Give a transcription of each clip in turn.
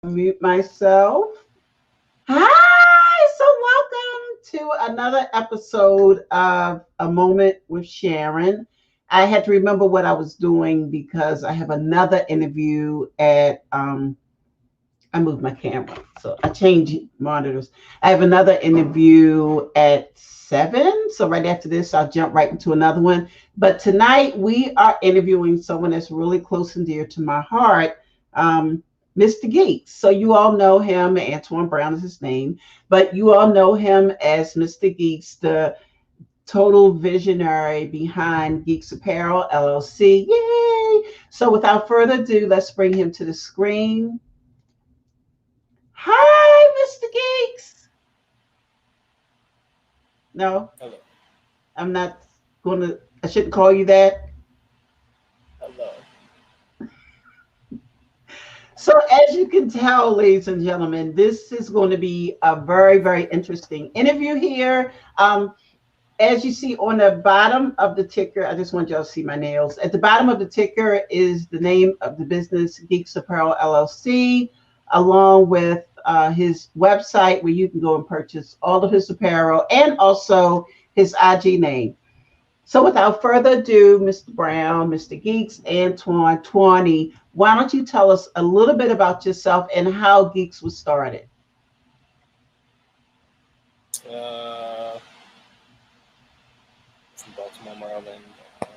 Mute myself. Hi, so welcome to another episode of A Moment with Sharon. I had to remember what I was doing because I have another interview at I moved my camera, so I changed monitors. I have another interview at 7. So right after this, I'll jump right into another one. But tonight we are interviewing someone that's really close and dear to my heart, um, Mr. Geeks. So you all know him. Antoine Brown is his name, but you all know him as Mr. Geeks, the total visionary behind GEEKS Apparel LLC. Yay! So without further ado, let's bring him to the screen. Hi, Mr. Geeks. No, Hello. I'm not I shouldn't call you that. Hello. So, as you can tell, ladies and gentlemen, this is going to be a very, very interesting interview here. As you see on the bottom of the ticker, I just want y'all to see my nails. At the bottom of the ticker is the name of the business, GEEKS Apparel LLC, along with his website where you can go and purchase all of his apparel and also his IG name. So without further ado, Mr. Brown, Mr. Geeks, Antoine, 20, why don't you tell us a little bit about yourself and how Geeks was started? Uh, from Baltimore, Maryland. I'm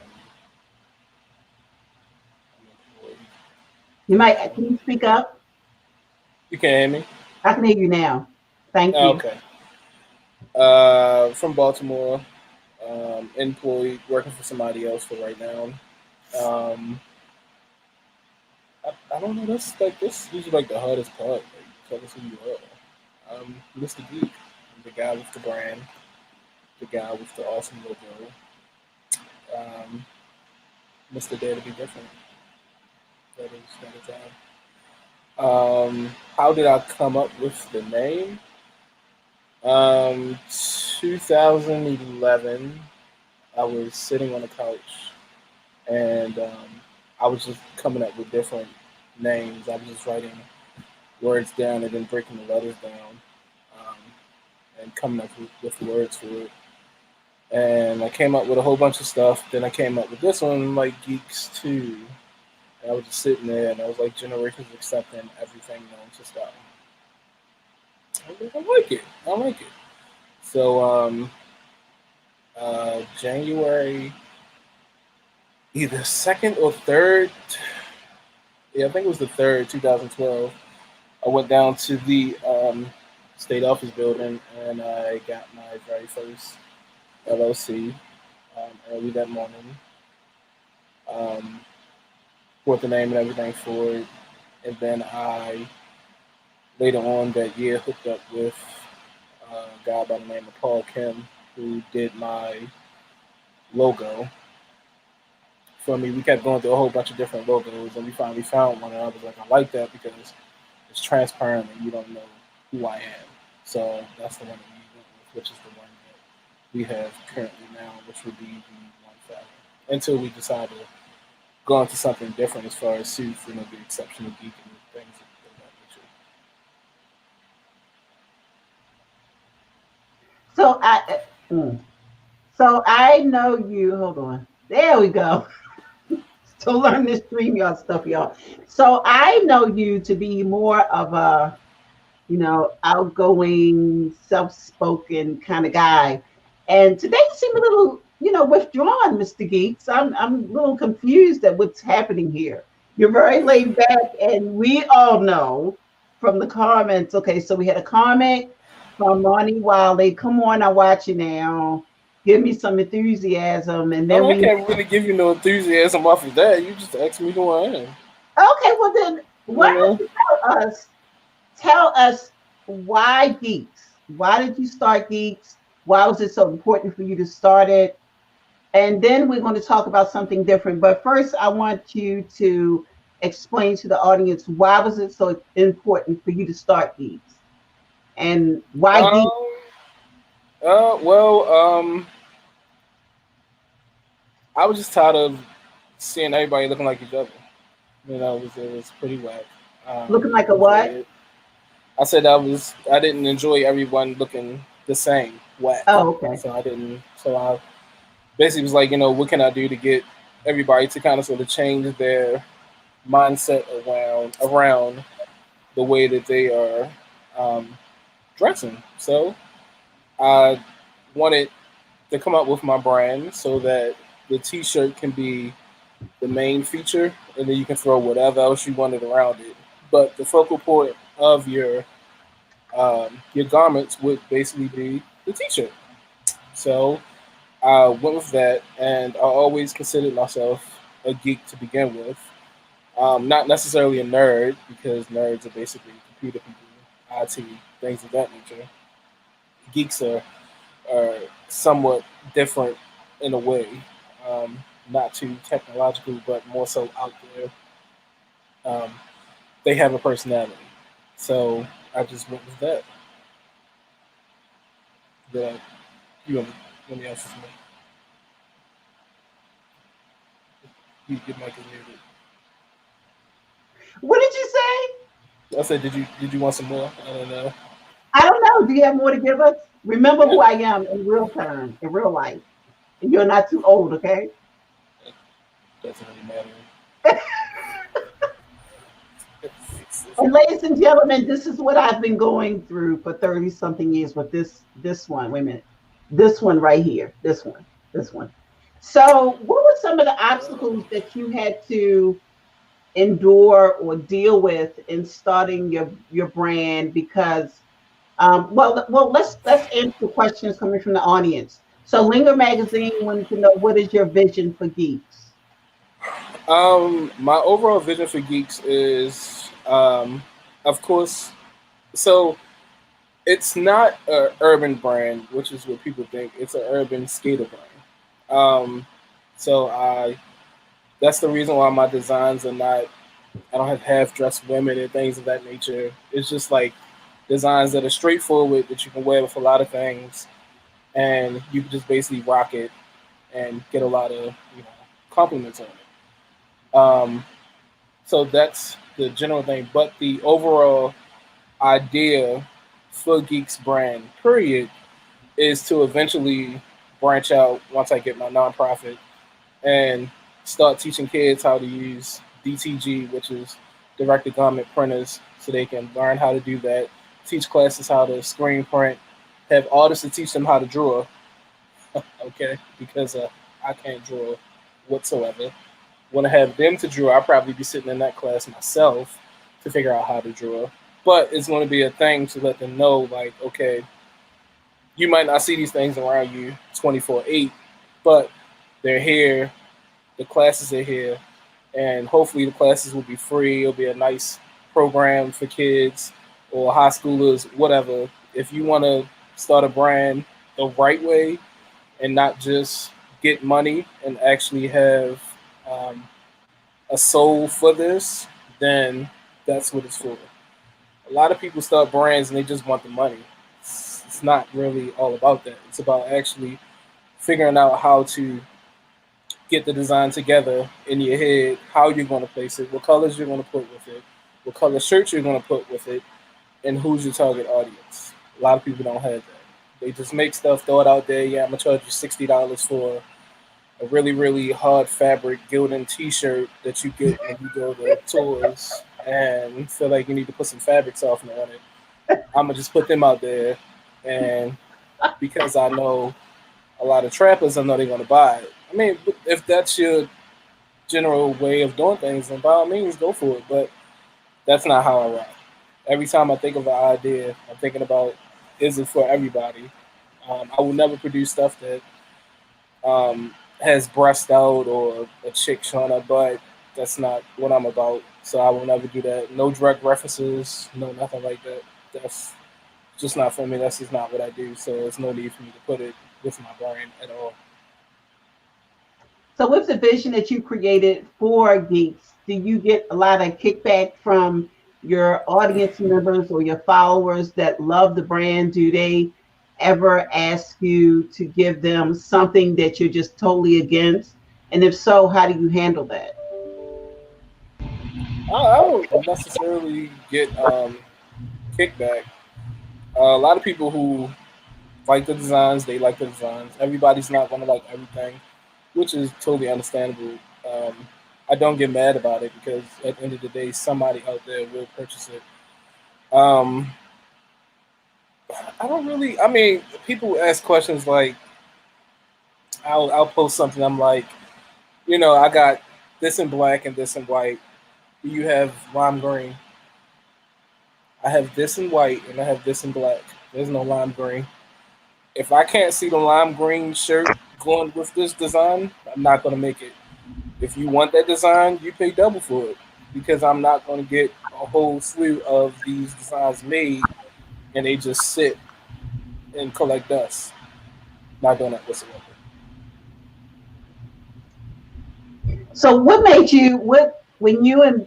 employed Can now. you speak up? You can hear me? I can hear you now. Thank you. Okay. From Baltimore. Employed, working for somebody else for right now. Um, I don't know. That's like this. Usually like the hardest part. Like tell us who you are. Mr. Geek, I'm the guy with the brand, the guy with the awesome logo. Um, Mr. Dare to be different. That is how did I come up with the name? 2011, I was sitting on a couch and I was just coming up with different names. I was just writing words down and then breaking the letters down um, and coming up with words for it. And I came up with a whole bunch of stuff. Then I came up with this one, like Geeks 2. And I was just sitting there and I was like, generations accepting everything known to style. I was like, I like it. I like it. So January, either second or third, yeah, I think it was the third, 2012. I went down to the state office building and I got my very first LLC early that morning. Um, Put the name and everything for it, and then I later on that year hooked up with a guy by the name of Paul Kim who did my logo for me. We kept going through a whole bunch of different logos, and we finally found one, and I was like, I like that because it's transparent and you don't know who I am. So that's the one that we went with, which is the one that we have currently now, which would be the 1,000. Until we decide to go into something different as far as suits, the exceptional geek and things of that nature. So I know you. Hold on. There we go. Still learn this stream y'all stuff, y'all. So I know you to be more of a, outgoing, self-spoken kind of guy. And today you seem a little, withdrawn, Mr. Geeks. I'm a little confused at what's happening here. You're very laid back, and we all know from the comments. Okay, so we had a comment from Ronnie Wiley. Come on, I watch you now. Give me some enthusiasm, and I then mean, I we. can't really give you no enthusiasm off of that. You just asked me who I am. Okay, well then, You why don't know, you tell us why Geeks? Why did you start Geeks? Why was it so important for you to start it? And then we're going to talk about something different. But first, I want you to explain to the audience why was it so important for you to start Geeks and why Geeks? um, well, I was just tired of seeing everybody looking like each other. It was pretty whack. Looking like It a was what? weird. I said I didn't enjoy everyone looking the same, whack. Oh, okay. So I didn't. So I basically was like, what can I do to get everybody to kind of sort of change their mindset around the way that they are um, dressing. So I wanted to come up with my brand so that the T-shirt can be the main feature, and then you can throw whatever else you wanted around it. But the focal point of your garments would basically be the T-shirt. So I went with that, and I always considered myself a geek to begin with. Not necessarily a nerd, because nerds are basically computer people, IT, things of that nature. Geeks are somewhat different in a way, um, not too technological, but more so out there. Um, they have a personality, so I just went with that. That you want let me ask you something. Your mic is muted. What did you say? I said, did you want some more? I don't know. I don't know. Do you have more to give us? Remember who Yeah, I am in real time, in real life. And you're not too old, okay? that doesn't really matter. And ladies and gentlemen, this is what I've been going through for 30 something years with this one. Wait a minute. This one right here. This one. This one. So, what were some of the obstacles that you had to endure or deal with in starting your brand? Because let's answer questions coming from the audience. So, Linger Magazine wanted to know, what is your vision for Geeks? My overall vision for Geeks is, of course, so it's not an urban brand, which is what people think. It's an urban skater brand. So that's the reason why my designs are not. I don't have half dressed women and things of that nature. It's just like designs that are straightforward that you can wear with a lot of things, and you can just basically rock it and get a lot of compliments on it. So that's the general thing. But the overall idea for Geeks brand, period, is to eventually branch out once I get my nonprofit and start teaching kids how to use DTG, which is direct garment printers, so they can learn how to do that. Teach classes how to screen print. Have artists to teach them how to draw. Okay, because I can't draw whatsoever. Want to have them to draw? I'll probably be sitting in that class myself to figure out how to draw. But it's going to be a thing to let them know, like, okay, you might not see these things around you 24/8, but they're here. The classes are here, and hopefully the classes will be free. It'll be a nice program for kids or high schoolers, whatever. If you want to start a brand the right way and not just get money and actually have um, a soul for this, then that's what it's for. A lot of people start brands and they just want the money. It's not really all about that. It's about actually figuring out how to get the design together in your head, how you're going to place it, what colors you're going to put with it, what color shirts you're going to put with it, and who's your target audience. A lot of people don't have that. They just make stuff, throw it out there. Yeah, I'm gonna charge you $60 for a really, really hard fabric Gildan T-shirt that you get when you go to tours, and feel like you need to put some fabric softener on it. I'm gonna just put them out there, and because I know a lot of trappers, I know they're gonna buy it. I mean, if that's your general way of doing things, then by all means, go for it. But that's not how I rock. Every time I think of an idea, I'm thinking about, is it for everybody? I will never produce stuff that has breast out or a chick showing her butt. That's not what I'm about. So I will never do that. No direct references, no nothing like that. That's just not for me. That's just not what I do. So there's no need for me to put it with my brand at all. So, with the vision that you created for Geeks, do you get a lot of kickback from your audience members or your followers that love the brand? Do they ever ask you to give them something that you're just totally against? And if so, how do you handle that? I don't necessarily get kickback. A lot of people who like the designs, they like the designs. Everybody's not going to like everything, which is totally understandable. Um, I don't get mad about it because at the end of the day, somebody out there will purchase it. Um, I don't really. I mean, people ask questions like, I'll post something. I'm like, I got this in black and this in white. You have lime green. I have this in white and I have this in black. There's no lime green. If I can't see the lime green shirt going with this design, I'm not going to make it. If you want that design, you pay double for it because I'm not going to get a whole slew of these designs made and they just sit and collect dust. Not doing that whatsoever. So what made you what when you and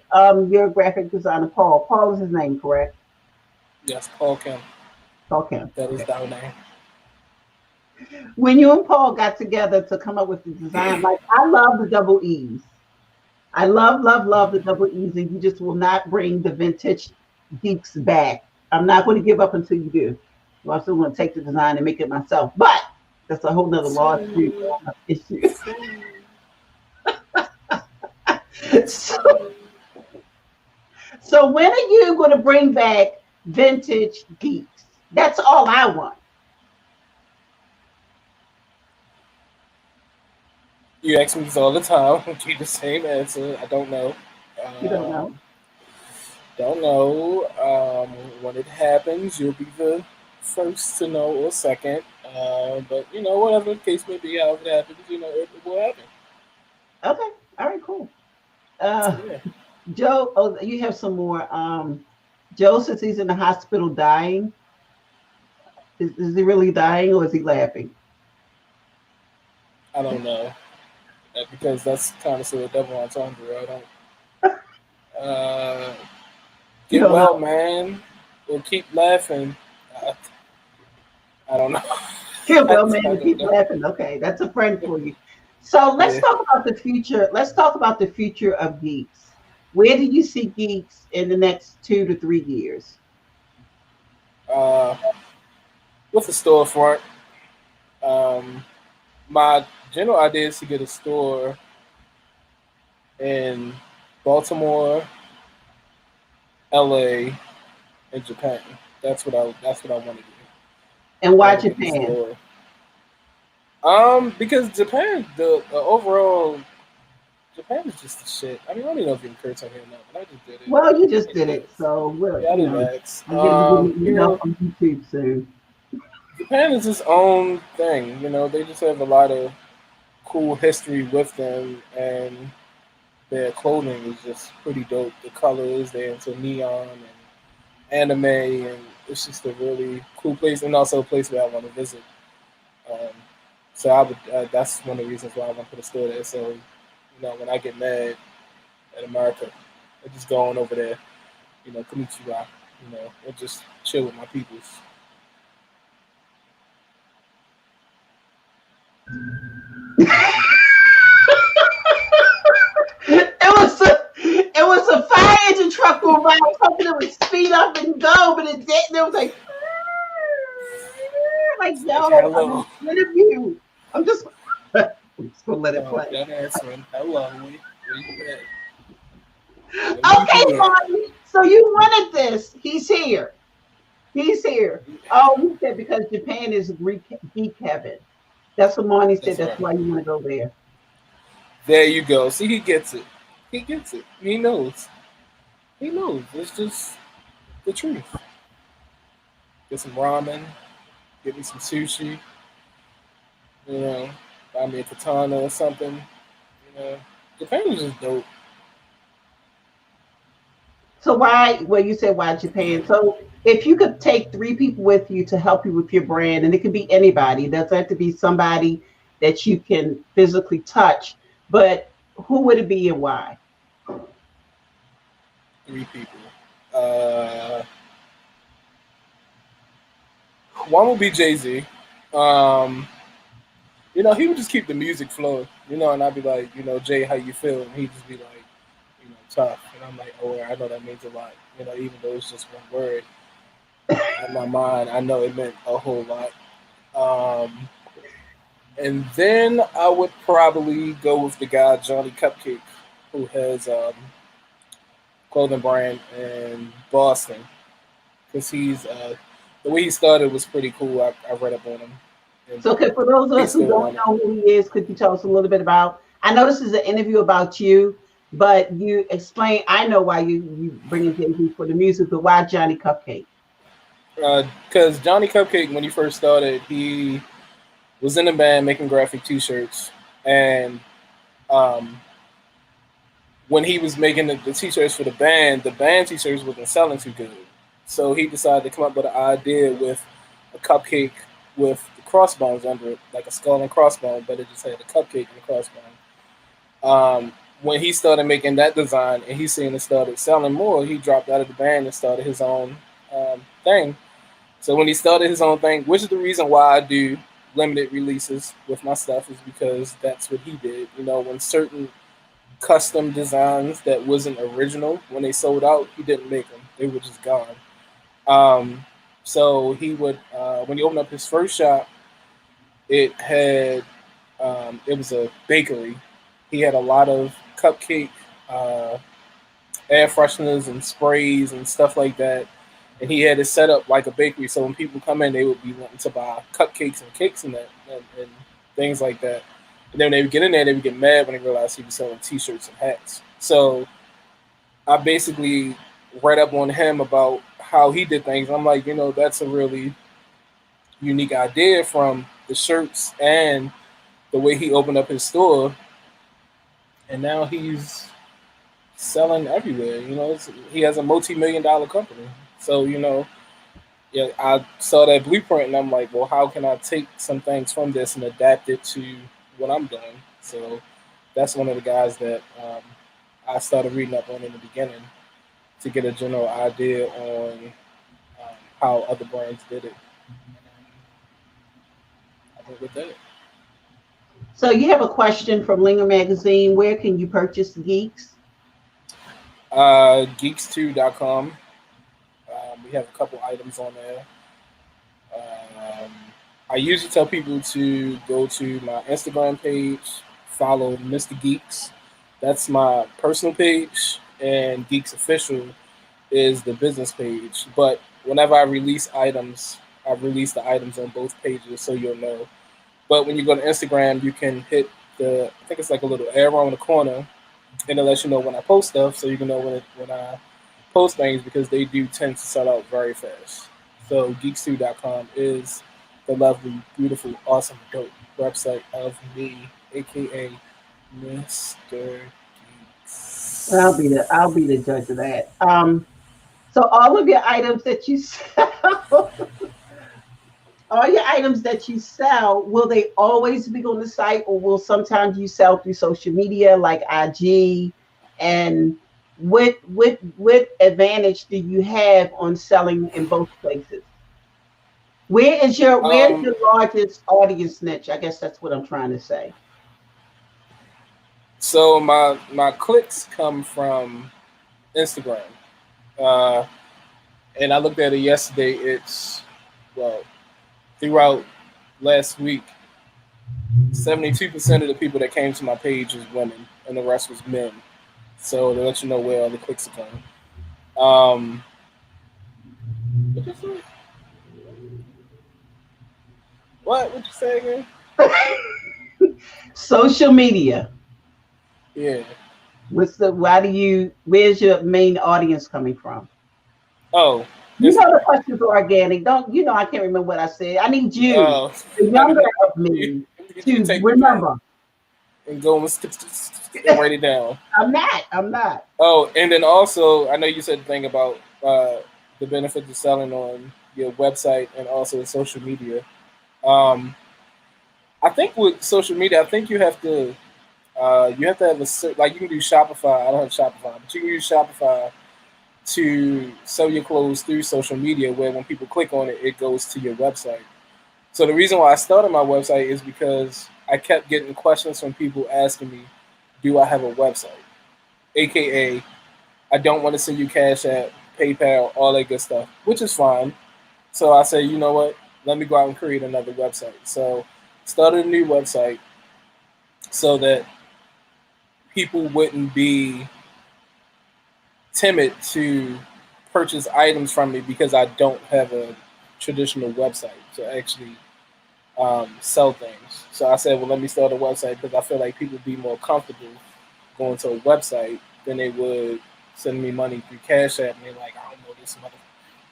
your graphic designer Paul is his name, correct? Yes, Paul Kim. Paul Kim. That is Okay. down name. When you and Paul got together to come up with the design, like I love the double E's. I love the double E's, and you just will not bring the vintage geeks back. I'm not going to give up until you do. Well, I'm still going to take the design and make it myself, but that's a whole nother lawsuit issue. So, so when are you going to bring back vintage geeks? That's all I want. You ask me this all the time. I keep the same answer. I don't know. You don't know. Um, don't know. When it happens, you'll be the first to know or second. But whatever the case may be, however it happens, it will happen. Okay. All right. Cool. Uh, Yeah. Joe. Oh, you have some more. Joe says he's in the hospital dying. Is he really dying or is he laughing? I don't know. Because that's kind of sort of double entendre. I don't. Uh, You get don't well, know. man. Or keep laughing. I, I don't know. Yeah, I, well, man, I to don't keep know. laughing. Okay, that's a friend for you. So let's Yeah. talk about the future. Let's talk about the future of geeks. Where do you see geeks in the next 2 to 3 years? Uh, with the storefront, um, my general idea is to get a store in Baltimore, LA, and Japan. That's what I want to do. And I why want to get the Japan? store. Because Japan, the overall Japan is just the shit. I mean, I don't even know if you can curse on here or not, but I just did it. Well, you just I did didn't it, ask. so we're Yeah, I didn't ask. I'm gonna give you your help on YouTube soon. Japan is its own thing. They just have a lot of cool history with them, and their clothing is just pretty dope. The colors, they're into neon and anime, and it's just a really cool place, and also a place where I want to visit. Um, so I would. That's one of the reasons why I want to put a store there. So, when I get mad at America, I just go on over there. Konnichiwa. And just chill with my peoples. It was a fire engine truck going by. I was hoping it would speed up and go, but it didn't. It was like It's like yo, I'm hello. in front of you. I'm just I'm just gonna let it No, play. that answering. Hello. Where you at? What are you Okay, doing? Marty. So you wanted this. He's here. He's here. Oh, he said because Japan is Greek geek heaven. That's what Marty said. That's That's right. why you want to go there. There you go. See, he gets it. He gets it. He knows. He knows. It's just the truth. Get some ramen. Get me some sushi. You know, buy me a katana or something. Japan is just dope. So why? Well, you said why Japan. So if you could take 3 people with you to help you with your brand, and it could be anybody. It doesn't have to be somebody that you can physically touch. But who would it be and why? 3 people. Uh, One will be Jay-Z. Um, he would just keep the music flowing. And I'd be like, Jay, how you feel? And he'd just be like, tough. And I'm like, oh, I know that means a lot. Even though it's just one word. In my mind, I know it meant a whole lot. Um, and then I would probably go with the guy Johnny Cupcake, who has clothing brand in Boston, because he's the way he started was pretty cool. I read up on him, and So, okay, for those of he's us who still don't on it. know who he is, could you tell us a little bit about? I know this is an interview about you, but you explain. I know why you bring in Jay-Z for the music, but why Johnny Cupcake? Because Johnny Cupcake, when he first started, he was in a band making graphic T-shirts, and um, when he was making the T-shirts for the band T-shirts wasn't selling too good. So he decided to come up with an idea with a cupcake with the crossbones under it, like a skull and crossbone, but it just had a cupcake and a crossbone. When he started making that design and he seen it started selling more, he dropped out of the band and started his own thing. So when he started his own thing, which is the reason why I do limited releases with my stuff, is because that's what he did. You know, when certain custom designs that wasn't original, when they sold out, he didn't make them; they were just gone. Um, so he would, when he opened up his first shop, it was a bakery. He had a lot of cupcake uh, air fresheners and sprays and stuff like that. And he had it set up like a bakery, so when people come in, they would be wanting to buy cupcakes and cakes and that and things like that. And then when they would get in there, they would get mad when they realized he was selling T-shirts and hats. So I basically read up on him about how he did things. I'm like, that's a really unique idea from the shirts and the way he opened up his store, and now he's selling everywhere. He has a multi-million-dollar company. So yeah, I saw that blueprint and I'm like, well, how can I take some things from this and adapt it to what I'm doing? So that's one of the guys that I started reading up on in the beginning to get a general idea on how other brands did it. I went with that. So, you have a question from Linger Magazine. Where can you purchase the Geeks? Geeks2.com. We have a couple items on there. Um, I usually tell people to go to my Instagram page, follow Mr. Geeks. That's my personal page, and Geeks Official is the business page. But whenever I release items, I release the items on both pages so you'll know. But when you go to Instagram, you can hit I think it's like a little arrow in the corner, and it lets you know when I post stuff, so you can know when I post things, because they do tend to sell out very fast. So geeks2.com is the lovely, beautiful, awesome, dope website of me, aka Mr. Geeks. I'll be the judge of that. So all of your items that you sell, all your items that you sell, will they always be on the site, or will sometimes you sell through social media like IG? And what advantage do you have on selling in both places? Where's Um, your largest audience niche? I guess that's what I'm trying to say. so my clicks come from Instagram, uh, and I looked at it yesterday. It's well throughout last week, 72% of the people that came to my page was women, and the rest was men. So to let you know where all the clicks are coming. Um, what you say? What? What you say again? Social media. Yeah. Where's your main audience coming from? Oh, You know the Instagram. questions are organic. Don't you know I can't remember what I said. I need you, Oh, the I younger need of you, me, get you to to take the pen remember. and go and write it down. I'm not. I'm not. Oh, and then also, I know you said the thing about the benefits of selling on your website and also social media. Um, I think with social media, I think you have to have like you can do Shopify. I don't have Shopify, but you can use Shopify to sell your clothes through social media, where when people click on it, it goes to your website. So the reason why I started my website is because I kept getting questions from people asking me, "Do I have a website?" AKA, I don't want to send you Cash App, PayPal, all that good stuff, which is fine. So I said, you know what? Let me go out and create another website. So started a new website so that people wouldn't be timid to purchase items from me because I don't have a traditional website to actually sell things. So I said, well, let me start a website because I feel like people would be more comfortable going to a website than they would send me money through Cash App. And they're like, I don't know this mother.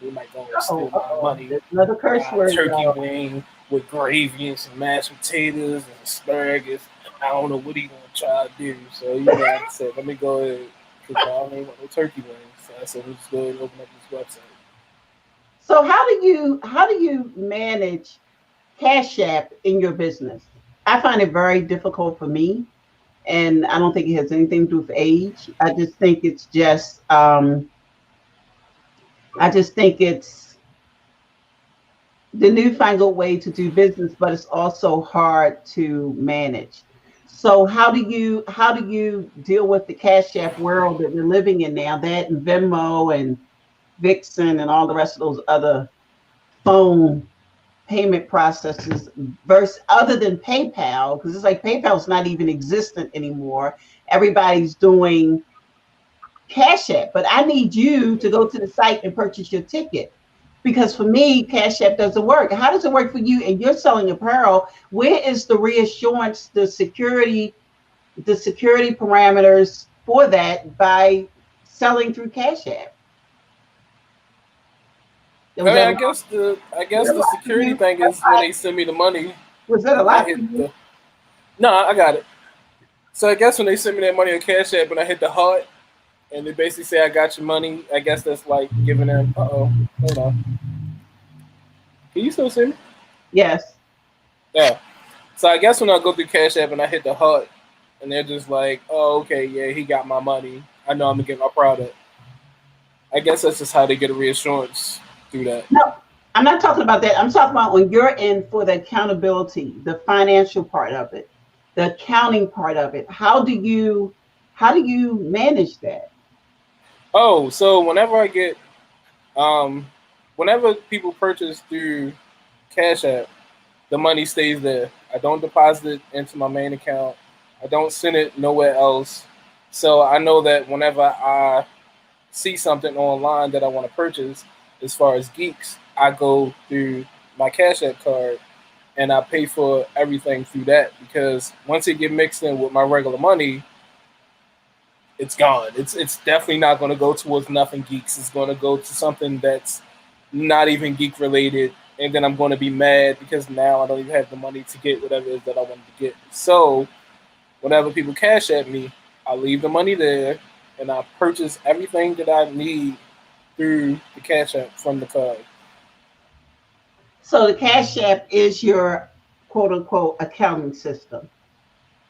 They might go and Oh, steal my money. there's another curse Buy a word, turkey y'all. wing with gravy and some mashed potatoes and asparagus. I don't know what he gonna try to do. So I said, let me go ahead because I don't even want no turkey wings. So I said, let's go ahead and open up this website. So how do you manage Cash App in your business? I find it very difficult for me, and I don't think it has anything to do with age. I just think it's the newfangled way to do business, but it's also hard to manage. So how do you deal with the Cash App world that we're living in now? That and Venmo and Vixen and all the rest of those other phone payment processes versus other than PayPal, because it's like PayPal's not even existent anymore. Everybody's doing Cash App, but I need you to go to the site and purchase your ticket. Because for me, Cash App doesn't work. How does it work for you? And you're selling apparel. Where is the reassurance, the security parameters for that by selling through Cash App? There I was mean, that a I lot, guess the I was guess that a the lot for security you? thing is when they send me the money Was that a and I lot for hit you? the. No, I got it. So I guess when they send me that money on Cash App and I hit the heart and they basically say I got your money, I guess that's like giving them. Hold on. Can you still see me? Yes. Yeah. So I guess when I go through Cash App and I hit the heart and they're just like, oh, okay, yeah, he got my money. I know I'm gonna get my product. I guess that's just how they get a reassurance through that. No, I'm not talking about that. I'm talking about on your end for the accountability, the financial part of it, the accounting part of it. How do you manage that? Oh, so um, whenever people purchase through Cash App, the money stays there. I don't deposit it into my main account. I don't send it nowhere else. So I know that whenever I see something online that I want to purchase, as far as geeks, I go through my Cash App card and I pay for everything through that because once it get mixed in with my regular money, it's gone. It's definitely not going to go towards nothing geeks. It's going to go to something that's not even geek related, and then I'm going to be mad because now I don't even have the money to get whatever it is that I wanted to get. So whenever people cash at me, I leave the money there and I purchase everything that I need through the cash app from the card. So the Cash App is your quote unquote accounting system.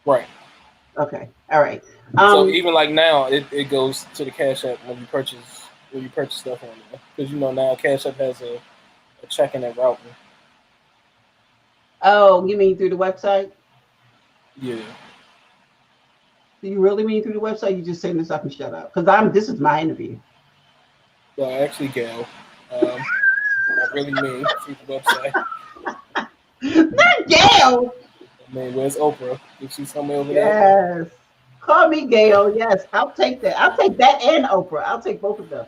Right. Okay. All right. So Um, even like now, it goes to the cash app when you purchase stuff on there because now Cash App has a checking and routing. oh, you mean through the website? Yeah. Do you really mean through the website? You just saying this up and shut up. Because this is my interview. Well, actually, Gail, I really mean through the website. Not Gail. I mean, where's Oprah? Is she somewhere over there? Yes. Call me Gail. Yes, I'll take that. I'll take that and Oprah. I'll take both of them.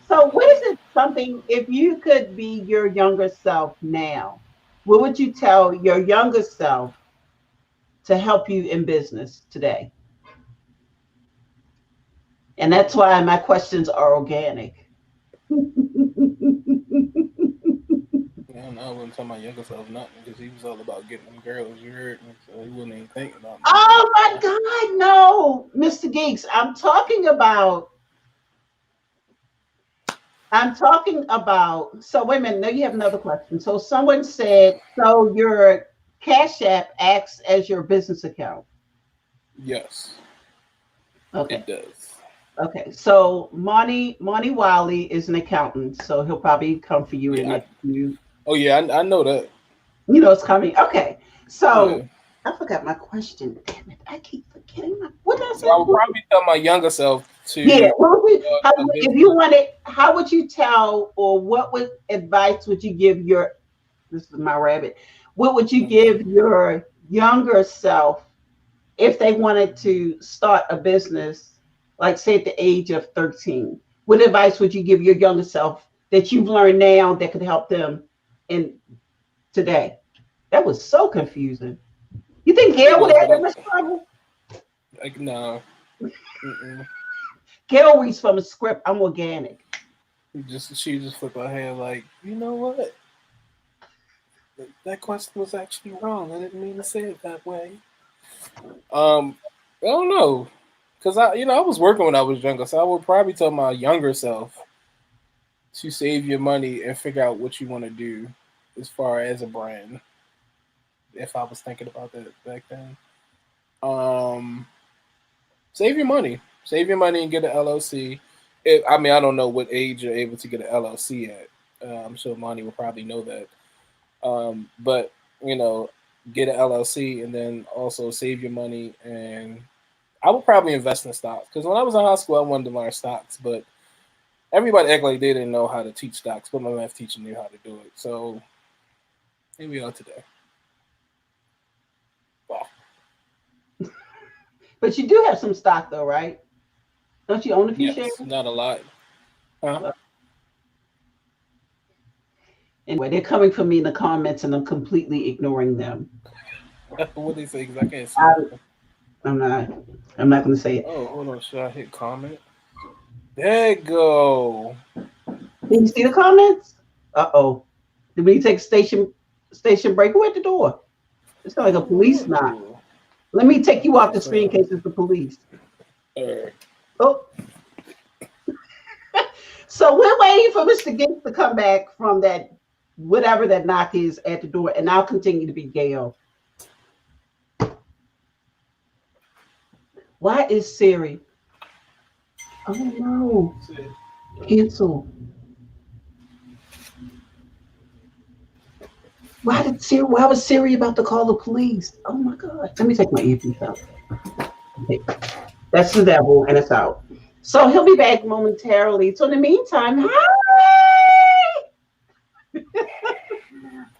So, what is it something, if you could be your younger self now, what would you tell your younger self to help you in business today? And that's why my questions are organic. I wouldn't tell my younger self nothing because he was all about getting them girls. You heard me, so he wasn't even thinking about none of that. Oh my God, no, Mr. Geeks. I'm talking about, so wait a minute, now you have another question. So someone said, so your Cash App acts as your business account. Yes, it Okay. does. Okay. So Monty Wiley is an accountant, so he'll probably come for you in the Yeah. next few. Oh yeah, I know that. It's coming. Okay. So Yeah. I forgot my question. Damn it! I keep forgetting my. What did I So I would say? probably tell my younger self Yeah. to a If you business. wanted, how would you tell, or what would advice would you give your? This is my rabbit. What would you Mhm. give your younger self if they wanted to start a business, like say at the age of 13? What advice would you give your younger self that you've learned now that could help them in today? That was so confusing. You think It Gail would was, have but that much trouble? like no. Mm-mm. Gail reads from a script. I'm organic. She just flipped her head like, you know what? That question was actually wrong. I didn't mean to say it that way. Um, I don't know, cause I was working when I was younger, so I would probably tell my younger self to save your money and figure out what you want to do as far as a brand. If I was thinking about that back then, um, save your money and get an LLC. I mean, I don't know what age you're able to get an LLC at. I'm sure Monty will probably know that. But you know, get an LLC and then also save your money. And I would probably invest in stocks because when I was in high school, I wanted to learn stocks, but everybody act like they didn't know how to teach stocks, but my math teacher knew how to do it. So here we are today. Wow. But you do have some stock though, right? Don't you own a few shares? Yes, not a lot. Huh? Well, anyway, they're coming for me in the comments, and I'm completely ignoring them. What they say? Because I can't see I, nothing. I'm not. I'm not going to say it. Oh, hold on. Should I hit comment? There you go. Can you see the comments? Uh-oh. Did we take station break? Who at the door? It's not like a police knock. Ooh. Let me take you off the That's screen in case it's the police. uh, Oh, so we're waiting for Mr. Gates to come back from that whatever that knock is at the door, and I'll continue to be Gail. Why is Siri? Oh no, cancel. Why did Siri? Why was Siri about to call the police? Oh my God! Let me take my earpiece out. Okay. That's the devil, and it's out. So he'll be back momentarily. So in the meantime, hi!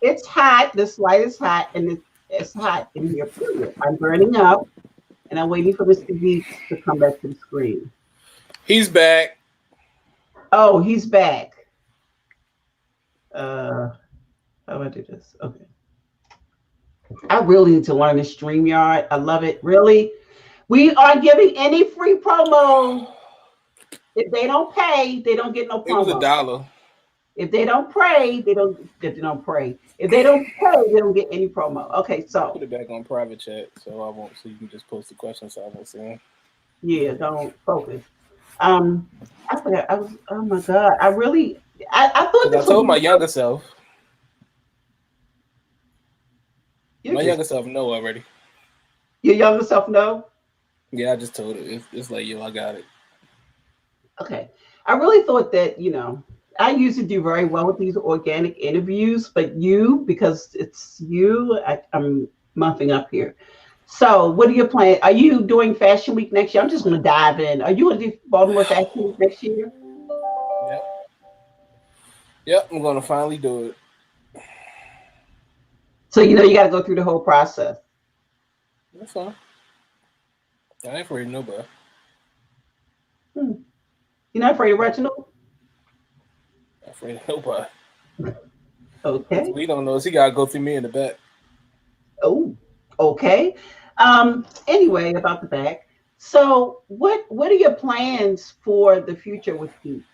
It's hot. This light is hot, and it's hot in here. Period. I'm burning up, and I'm waiting for Mr. Geeks to come back to the screen. he's back. Oh, he's back. How do I do this? Okay. I really need to learn the StreamYard. I love it. Really, we aren't giving any free promo. If they don't pay, they don't get no It was a promo. dollar. If they don't pray, they don't. If they don't pray, if they don't pay, they don't get any promo. Okay, I so put it back on private chat, so I won't. So you can just post the questions, so I won't see them. yeah, don't focus. Um, I forgot. I was. Oh my God! I really. I thought Because I this would told my be. younger self. You My just younger self know already. your younger self know. Yeah, I just told it. It's like, yo, I got it. Okay. I really thought that, I usually do very well with these organic interviews, but you, because it's you, I'm muffing up here. So, what are your plans? Are you doing Fashion Week next year? I'm just going to dive in. Are you going to do Baltimore Fashion Week next year? Yep. Yep, I'm gonna finally do it. So, you got to go through the whole process. That's fine. I ain't afraid of nobody. Hmm. You're not afraid of Reginald? Not afraid of nobody. Okay. What he don't know is he gotta go through me in the back. Oh, okay. Anyway, about the back. So, what are your plans for the future with Geeks?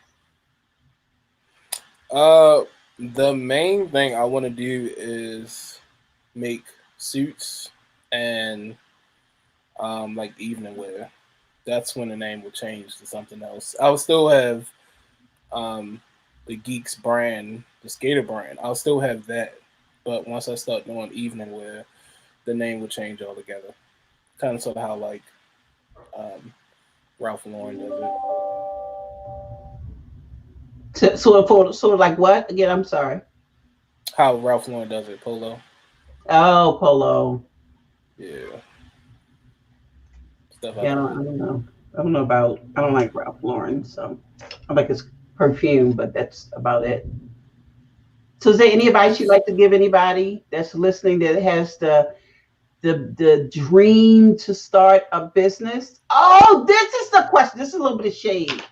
Uh, the main thing I want to do is make suits and like evening wear. That's when the name will change to something else. I will still have um the Geeks brand, the skater brand. I'll still have that, but once I start doing evening wear, the name will change altogether. Kind of sort of how like um Ralph Lauren does it. Sort of like what? Again, I'm sorry. How Ralph Lauren does it, Polo. Oh, polo. Yeah, stuff Yeah, out there. I don't know. I don't know about. I don't like Ralph Lauren, so I like his perfume, but that's about it. So, is there any advice you'd like to give anybody that's listening that has the dream to start a business? Oh, this is the question. This is a little bit of shade.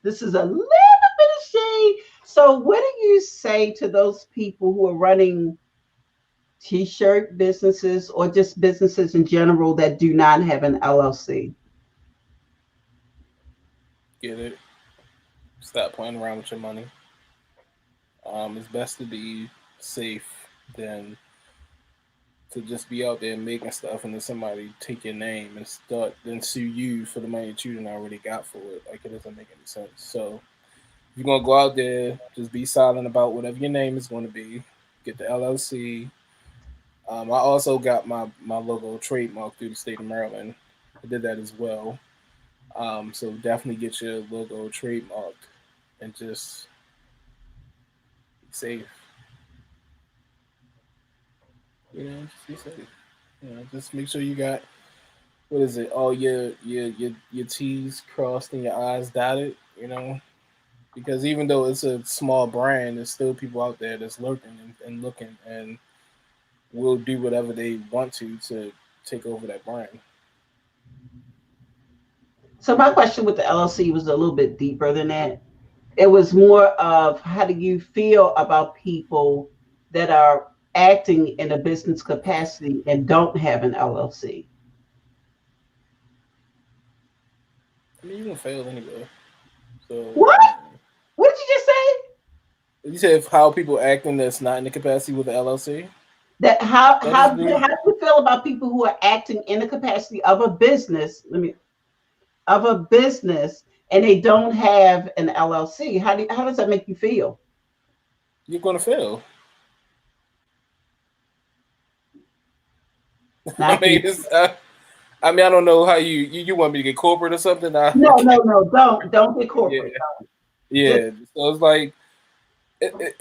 This is a little bit of shade. So, what do you say to those people who are running t-shirt businesses or just businesses in general that do not have an LLC? Get it? Stop playing around with your money. It's best to be safe than to just be out there making stuff and then somebody take your name and start then sue you for the money that you didn't already got for it. Like it doesn't make any sense. So if you're gonna go out there, just be silent about whatever your name is going to be. Get the LLC. I also got my logo trademark through the state of Maryland. I did that as well. So definitely get your logo trademarked and just be safe. Just be safe. Just make sure you got what is it? All your T's crossed and your I's dotted. Because even though it's a small brand, there's still people out there that's lurking and looking and will do whatever they want to take over that brand. So my question with the LLC was a little bit deeper than that. It was more of how do you feel about people that are acting in a business capacity and don't have an LLC? I mean, you're gonna fail anyway. So What? I mean, What did you just say? you said how people acting that's not in the capacity with the LLC. That how That just how means how do you feel about people who are acting in the capacity of a business? Of a business and they don't have an LLC. How does that make you feel? you're gonna fail. I Not mean, you. I mean, I don't know how you want me to get corporate or something. No, Okay. no, no. Don't get Yeah, corporate. Just yeah. So it's like,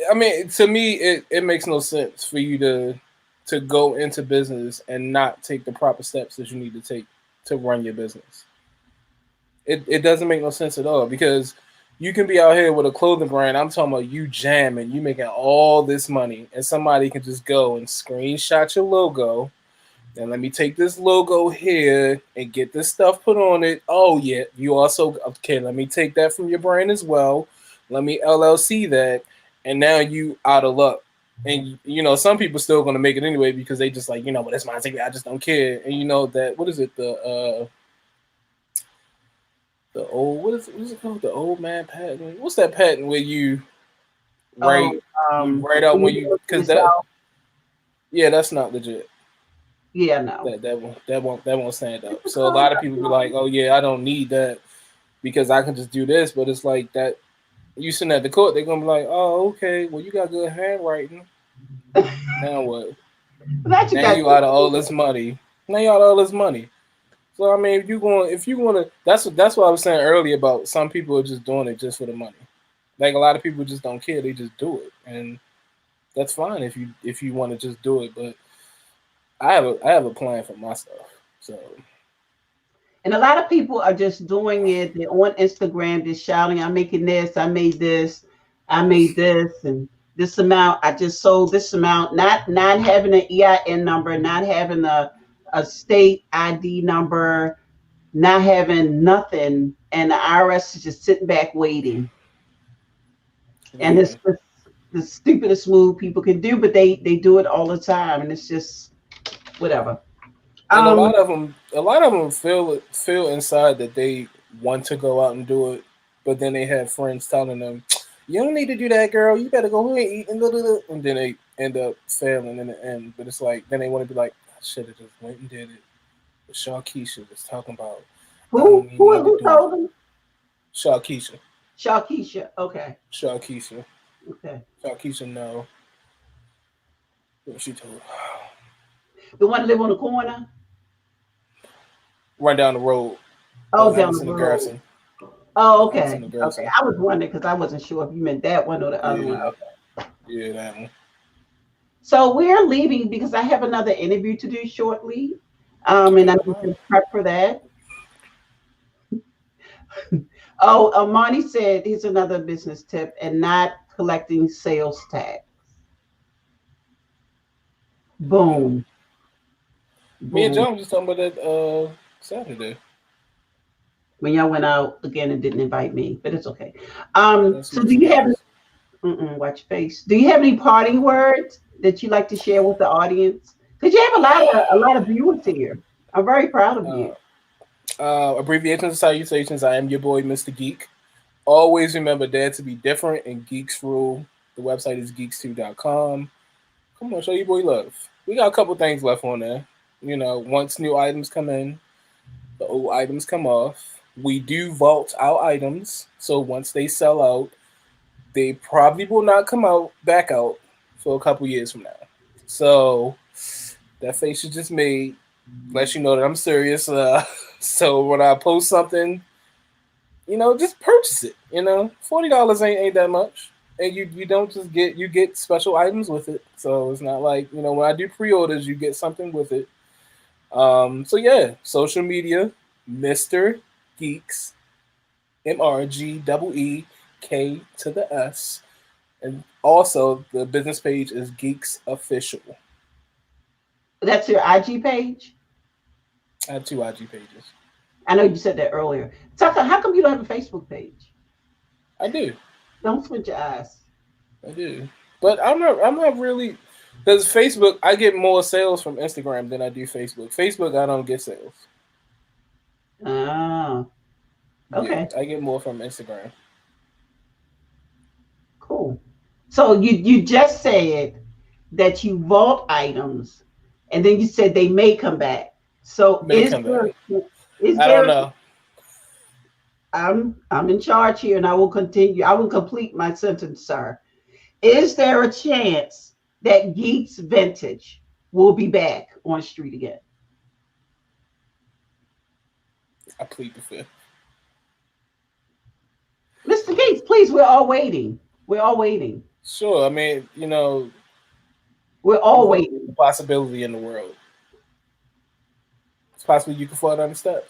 I mean, to me, it makes no sense for you to go into business and not take the proper steps that you need to take to run your business. It doesn't make no sense at all because you can be out here with a clothing brand. I'm talking about you jamming, you making all this money, and somebody can just go and screenshot your logo. And let me take this logo here and get this stuff put on it. Oh yeah, you also okay. Let me take that from your brand as well. Let me LLC that, and now you out of luck. And some people still gonna make it anyway because they just like but it's my thing. I just don't care. And you know that what is it the old what is it called, the old man patent? What's that patent where you oh, write you write out when when you you do it for because that yourself. yeah, that's not legit. Yeah, no. That won't stand up. So a lot of people be like, oh yeah, I don't need that because I can just do this. But it's like that you sitting at the court, they're gonna be like, oh okay, well you got good handwriting. Now what? That you Now got. you out of all this money. Now you out of all this money. So I mean, if you going to, that's what I was saying earlier about some people are just doing it just for the money. Like a lot of people just don't care; they just do it, and that's fine if you want to just do it. But I have a plan for my stuff. So And a lot of people are just doing it. They're on Instagram, just shouting, "I'm making this. I made this. I made this, and this amount. I just sold this amount." Not having an EIN number, not having a state ID number, not having nothing, and the IRS is just sitting back waiting. And it's waiting. the stupidest move people can do, but they do it all the time, and it's just whatever. And a Um, lot of them, feel inside that they want to go out and do it, but then they have friends telling them, "You don't need to do that, girl. You better go ahead and eat and blah, blah, blah." And then they end up failing in the end. But it's like then they want to be like, "I should have just went and did it." But Sharkeisha was talking about, "I who don't even who need to who do it." told them? Sharkeisha, Sharkeisha. Okay. Sharkeisha, Okay. Sharkeisha. No, what she told. The one that live on the corner? Run down the road. Oh, down the Anderson and road. Garrison. Oh, Anderson okay. and Okay. Garrison. I was wondering because I wasn't sure if you meant that one or the other one. Yeah, yeah, that one. So we're leaving because I have another interview to do shortly. And I'm All going to prep for that. Oh, Marty said here's another business tip and not collecting sales tax. right. Boom. Me and Boom. John was just talking about that Saturday. When y'all went out again and didn't invite me, but it's okay. Let's So see do some you have, dollars. watch your face. Do you have any parting words that you'd like to share with the audience? Because you have a lot of viewers here. I'm very proud of Uh, you. Abbreviations and salutations. I am your boy, Mr. Geek. Always remember dare to be different and geeks rule. The website is geeks2.com. Come on, show your boy love. We got a couple things left on there. You know, once new items come in, the old items come off. We do vault our items, so once they sell out, they probably will not come out back out for a couple years from now. So that face you just made lets you know that I'm serious. So when I post something, just purchase it. $40 ain't that much, and you don't just get special items with it. So it's not like when I do pre-orders, you get something with it. So yeah, social media, Mr. Geeks, MRGEEK to the S, and also the business page is Geeks Official. That's your IG page? I have two IG pages. I know you said that earlier. Tucker, how come you don't have a Facebook page? I do. Don't switch your eyes. I do. But I'm not really because Facebook I get more sales from Instagram than I do Facebook. Facebook I don't get sales. Ah, Yeah, okay, I get more from Instagram. cool. So you just said that you vault items, and then you said they may come back. So May come back. is I don't there? know. I'm in charge here, and I will continue. I will complete my sentence, sir. Is there a chance that Geeks Vintage will be back on the street again? I plead the fifth. Mr. Gates, please, we're all waiting. We're all waiting. Sure. I mean, We're there's all always a waiting. possibility in the world. It's possible you can fall down the steps.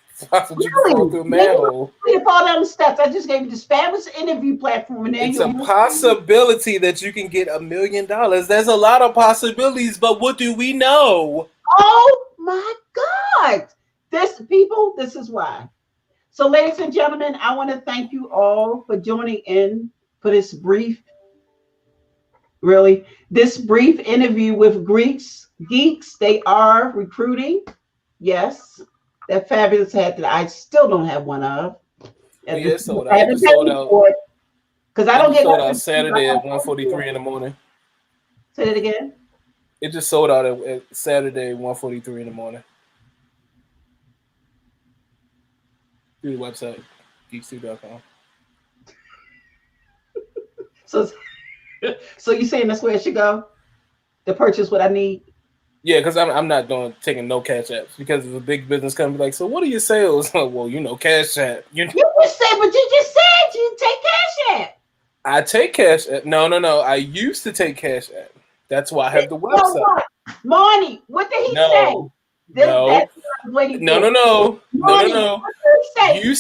It's possible you can fall Really? through a Maybe manhole. you fall down the steps. I just gave you this fabulous interview platform, and now It's you're a possibility that you can get $1 million. There's a lot of possibilities, but what do we know? oh my God. This is why. So, ladies and gentlemen, I want to thank you all for joining in for this brief interview with Greeks. Geeks, they are recruiting. Yes. That fabulous hat that I still don't have one of. Oh And yeah, it sold I out. It haven't just sold paid out. for it because I It don't just get sold out nothing. Saturday at 1:43 in the morning. Say it again. It just sold out at Saturday 1:43 in the morning through the website geeks2.com. So, so you saying that's where it should go to purchase what I need? Yeah, because I'm not taking no cash apps because if a big business company like, so what are your sales? Well, cash app. You just said, but you just said you take cash app. I take cash app. No. I used to take cash app. That's why I have the So website. what? Marnie, what did he say? No, That's no, what I was waiting no, for. no, no, no, no, Marnie, no. what did he say? You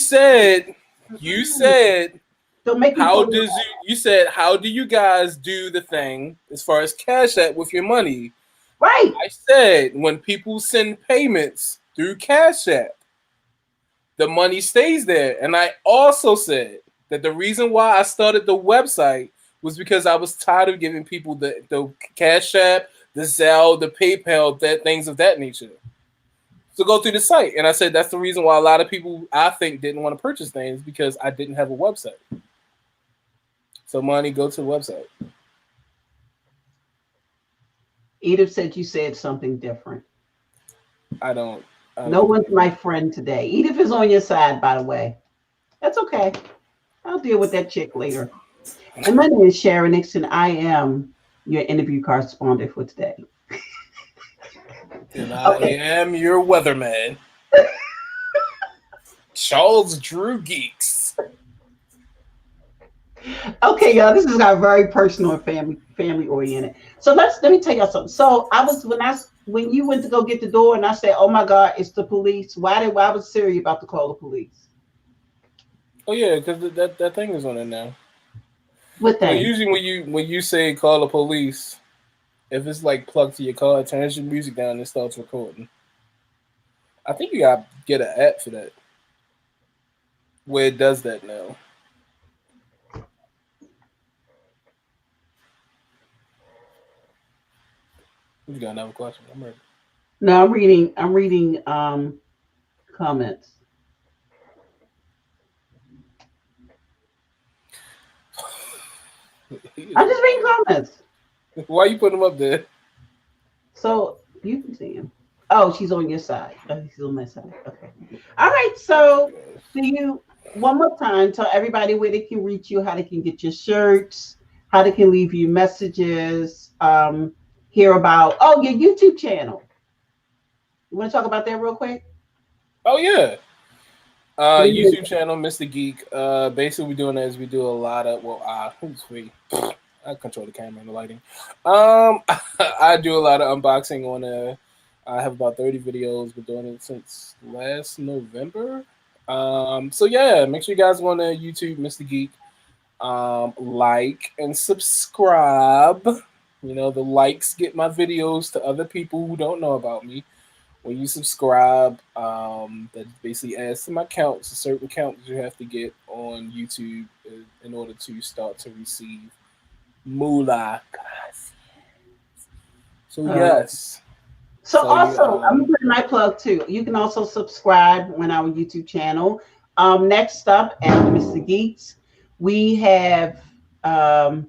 Mm-mm. said Don't make me how pull it does you said how do you guys do the thing as far as cash app with your money? right. I said when people send payments through cash app, the money stays there. And I also said that the reason why I started the website was because I was tired of giving people the cash app, the Zelle, the PayPal, that things of that nature. So go through the site. And I said that's the reason why a lot of people I think didn't want to purchase things because I didn't have a website. So money, go to the website. Edith said you said something different. I don't No one's believe my it. friend today. Edith is on your side, by the way. That's okay. I'll deal with that chick later. And my name is Sharon Nixon. I am your interview correspondent for today. And I Okay. am your weatherman, Charles Drew Geeks. Okay, y'all, this has got very personal and family oriented. So let me tell y'all something. So I was when you went to go get the door, and I said, "Oh my God, it's the police." Why was Siri about to call the police? Oh yeah, because that thing is on it now. What thing? Usually when you say call the police, if it's like plugged to your car, it turns your music down and starts recording. I think you gotta get an app for that where it does that now. You got another question? I'm ready. No, I'm reading comments. He is I'm just reading wild. comments. Why you putting them up there? So you can see him. Oh, she's on your side. Oh, she's on my side. Okay. All right. So do you one more time tell everybody where they can reach you, how they can get your shirts, how they can leave you messages, hear about your YouTube channel. You want to talk about that real quick? Oh yeah. What do you YouTube channel, Mr. Geek. Basically, we doing is we do a lot of who's we? I control the camera and the lighting. I do a lot of unboxing on I have about 30 videos. Been doing it since last November. So yeah, make sure you guys go on to YouTube, Mr. Geek. Like and subscribe. You know, the likes get my videos to other people who don't know about me. When you subscribe, that basically adds to my count. It's a certain count that you have to get on YouTube in order to start to receive moolah. So uh, yes. So So you also, I'm gonna put in my plug too. You can also subscribe on our YouTube channel. Next up, after Mr. Geeks, we have um,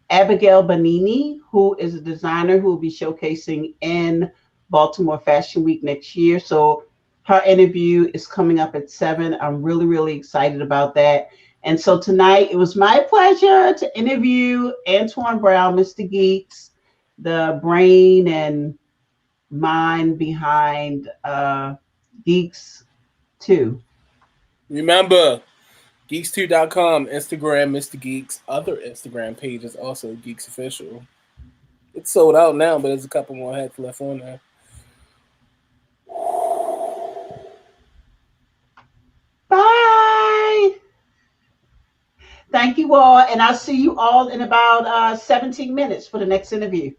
Abigail Bonini, who is a designer who will be showcasing in Baltimore Fashion Week next year. So her interview is coming up at 7. I'm really, really excited about that. And so tonight, it was my pleasure to interview Antoine Brown, Mr. Geeks, the brain and mind behind Geeks 2. remember geeks2.com, Instagram, Mr. Geeks, other Instagram pages also Geeks Official. It's sold out now, but there's a couple more hats left on there. Bye. Thank you all. And I'll see you all in about 17 minutes for the next interview.